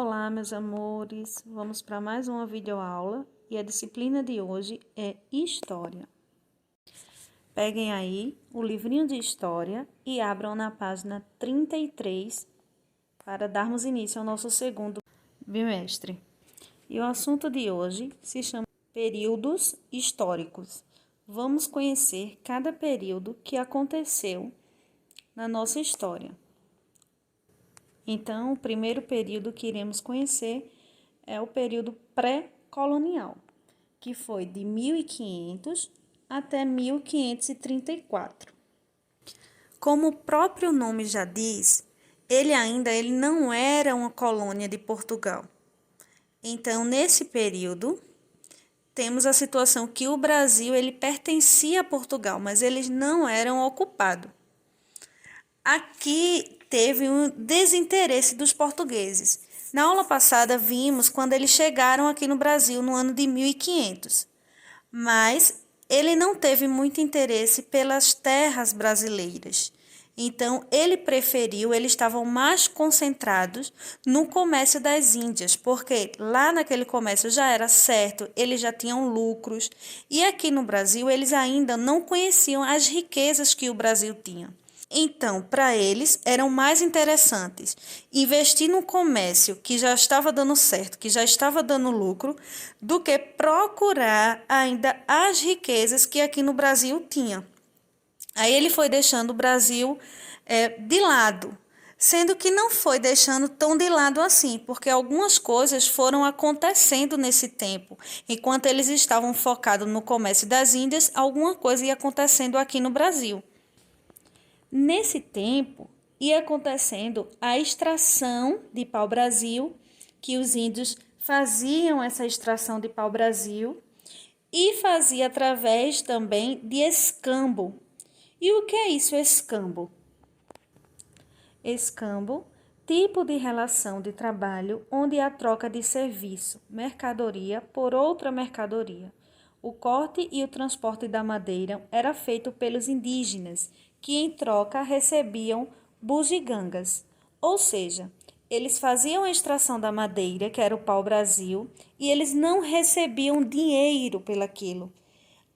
Olá, meus amores, vamos para mais uma videoaula e a disciplina de hoje é História. Peguem aí o livrinho de História e abram na página 33 para darmos início ao nosso segundo bimestre. E o assunto de hoje se chama Períodos Históricos. Vamos conhecer cada período que aconteceu na nossa história. Então, o primeiro período que iremos conhecer é o período pré-colonial, que foi de 1500 até 1534. Como o próprio nome já diz, ele não era uma colônia de Portugal. Então, nesse período, temos a situação que o Brasil ele pertencia a Portugal, mas eles não eram ocupados. Aqui teve um desinteresse dos portugueses. Na aula passada vimos quando eles chegaram aqui no Brasil no ano de 1500, mas ele não teve muito interesse pelas terras brasileiras. Então, eles estavam mais concentrados no comércio das Índias, porque lá naquele comércio já era certo, eles já tinham lucros, e aqui no Brasil eles ainda não conheciam as riquezas que o Brasil tinha. Então, para eles, eram mais interessantes investir no comércio que já estava dando certo, que já estava dando lucro, do que procurar ainda as riquezas que aqui no Brasil tinha. Aí ele foi deixando o Brasil de lado, sendo que não foi deixando tão de lado assim, porque algumas coisas foram acontecendo nesse tempo. Enquanto eles estavam focados no comércio das Índias, alguma coisa ia acontecendo aqui no Brasil. Nesse tempo, ia acontecendo a extração de pau-brasil, que os índios faziam essa extração de pau-brasil e fazia através também de escambo. E o que é isso, escambo? Escambo, tipo de relação de trabalho onde há troca de serviço, mercadoria por outra mercadoria. O corte e o transporte da madeira era feito pelos indígenas, que em troca recebiam bugigangas, ou seja, eles faziam a extração da madeira, que era o pau-brasil, e eles não recebiam dinheiro pelaquilo.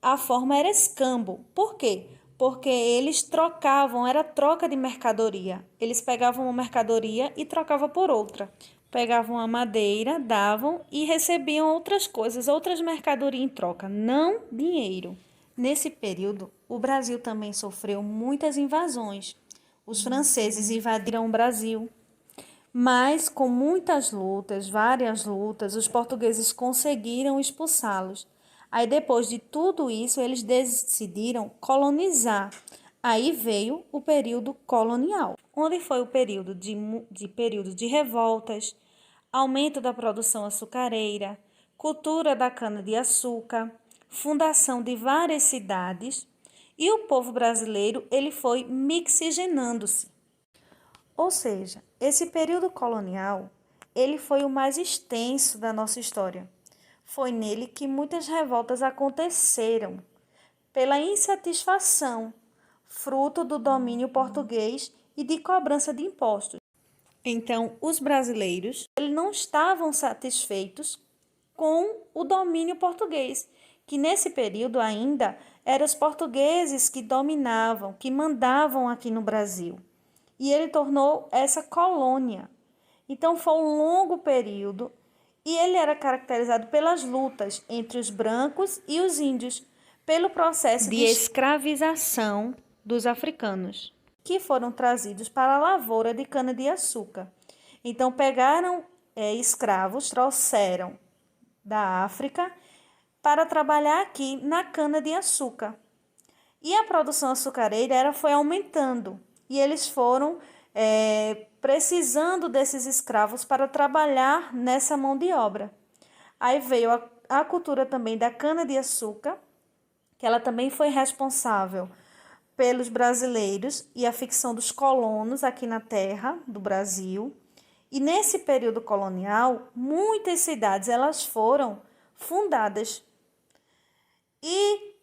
A forma era escambo. Por quê? Porque eles trocavam, era troca de mercadoria. Eles pegavam uma mercadoria e trocavam por outra. Pegavam a madeira, davam e recebiam outras coisas, outras mercadorias em troca, não dinheiro. Nesse período, o Brasil também sofreu muitas invasões. Os franceses invadiram o Brasil, mas com muitas lutas, várias lutas, os portugueses conseguiram expulsá-los. Aí depois de tudo isso, eles decidiram colonizar. Aí veio o período colonial, onde foi o período de revoltas, aumento da produção açucareira, cultura da cana-de-açúcar, fundação de várias cidades, e o povo brasileiro ele foi mixigenando-se. Ou seja, esse período colonial, ele foi o mais extenso da nossa história. Foi nele que muitas revoltas aconteceram, pela insatisfação, fruto do domínio português e de cobrança de impostos. Então, os brasileiros eles não estavam satisfeitos com o domínio português, que nesse período ainda eram os portugueses que dominavam, que mandavam aqui no Brasil. E ele tornou essa colônia. Então, foi um longo período e ele era caracterizado pelas lutas entre os brancos e os índios, pelo processo de escravização dos africanos, que foram trazidos para a lavoura de cana-de-açúcar. Então, pegaram escravos, trouxeram da África para trabalhar aqui na cana-de-açúcar. E a produção açucareira foi aumentando e eles foram precisando desses escravos para trabalhar nessa mão de obra. Aí veio a cultura também da cana-de-açúcar, que ela também foi responsável pelos brasileiros e a fixação dos colonos aqui na terra do Brasil. E nesse período colonial, muitas cidades elas foram fundadas. E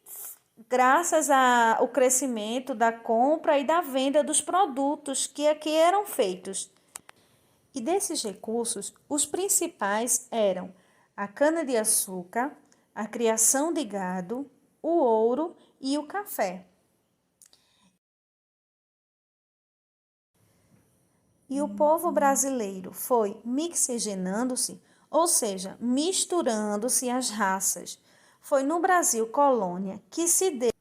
graças ao crescimento da compra e da venda dos produtos que aqui eram feitos. E desses recursos, os principais eram a cana-de-açúcar, a criação de gado, o ouro e o café. E o povo brasileiro foi mixigenando-se, ou seja, misturando-se as raças. Foi no Brasil colônia que se deu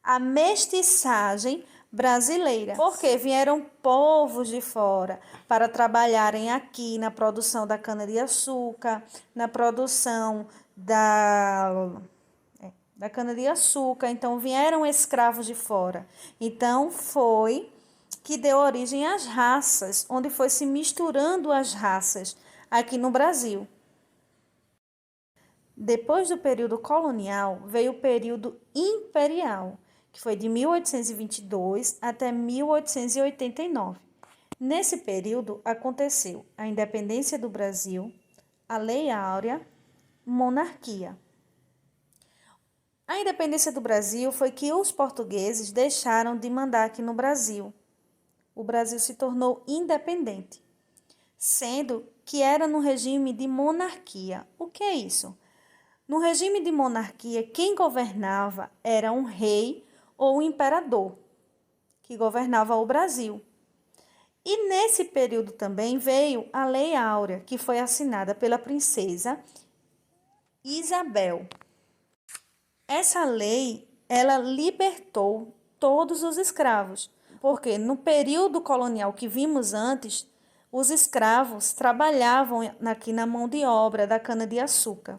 a mestiçagem brasileira, porque vieram povos de fora para trabalharem aqui na produção da cana-de-açúcar, na produção da cana-de-açúcar, então vieram escravos de fora. Então foi que deu origem às raças, onde foi se misturando as raças aqui no Brasil. Depois do período colonial, veio o período imperial, que foi de 1822 até 1889. Nesse período aconteceu a independência do Brasil, a Lei Áurea, monarquia. A independência do Brasil foi que os portugueses deixaram de mandar aqui no Brasil. O Brasil se tornou independente, sendo que era no regime de monarquia. O que é isso? No regime de monarquia, quem governava era um rei ou um imperador, que governava o Brasil. E nesse período também veio a Lei Áurea, que foi assinada pela princesa Isabel. Essa lei, ela libertou todos os escravos, porque no período colonial que vimos antes, os escravos trabalhavam aqui na mão de obra da cana-de-açúcar.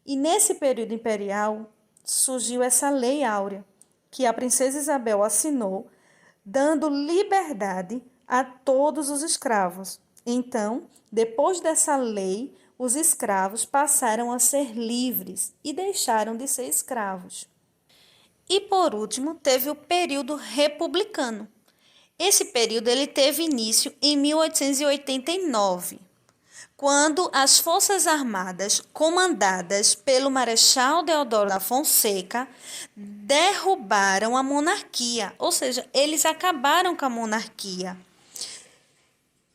E nesse período imperial surgiu essa Lei Áurea, que a princesa Isabel assinou, dando liberdade a todos os escravos. Então, depois dessa lei, os escravos passaram a ser livres e deixaram de ser escravos. E por último, teve o período republicano. Esse período ele teve início em 1889, quando as Forças Armadas, comandadas pelo Marechal Deodoro da Fonseca, derrubaram a monarquia, ou seja, eles acabaram com a monarquia.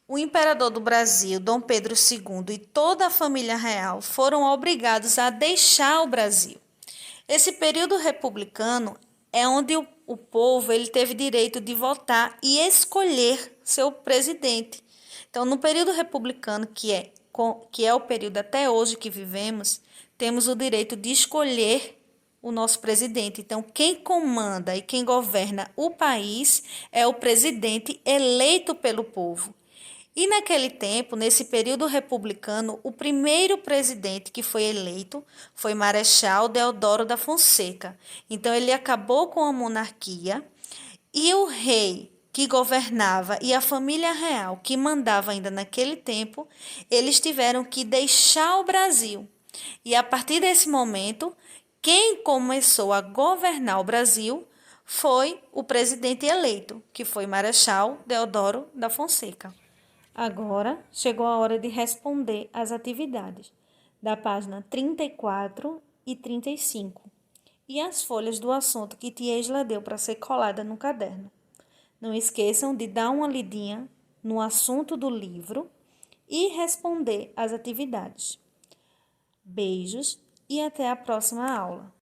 O imperador do Brasil, Dom Pedro II, e toda a família real foram obrigados a deixar o Brasil. Esse período republicano é onde o povo ele teve direito de votar e escolher seu presidente. Então, no período republicano, que é o período até hoje que vivemos, temos o direito de escolher o nosso presidente. Então, quem comanda e quem governa o país é o presidente eleito pelo povo. E naquele tempo, nesse período republicano, o primeiro presidente que foi eleito foi Marechal Deodoro da Fonseca. Então, ele acabou com a monarquia e o rei que governava e a família real que mandava ainda naquele tempo, eles tiveram que deixar o Brasil. E a partir desse momento, quem começou a governar o Brasil foi o presidente eleito, que foi Marechal Deodoro da Fonseca. Agora chegou a hora de responder às atividades da página 34 e 35 e as folhas do assunto que tia Isla deu para ser colada no caderno. Não esqueçam de dar uma lidinha no assunto do livro e responder às atividades. Beijos e até a próxima aula.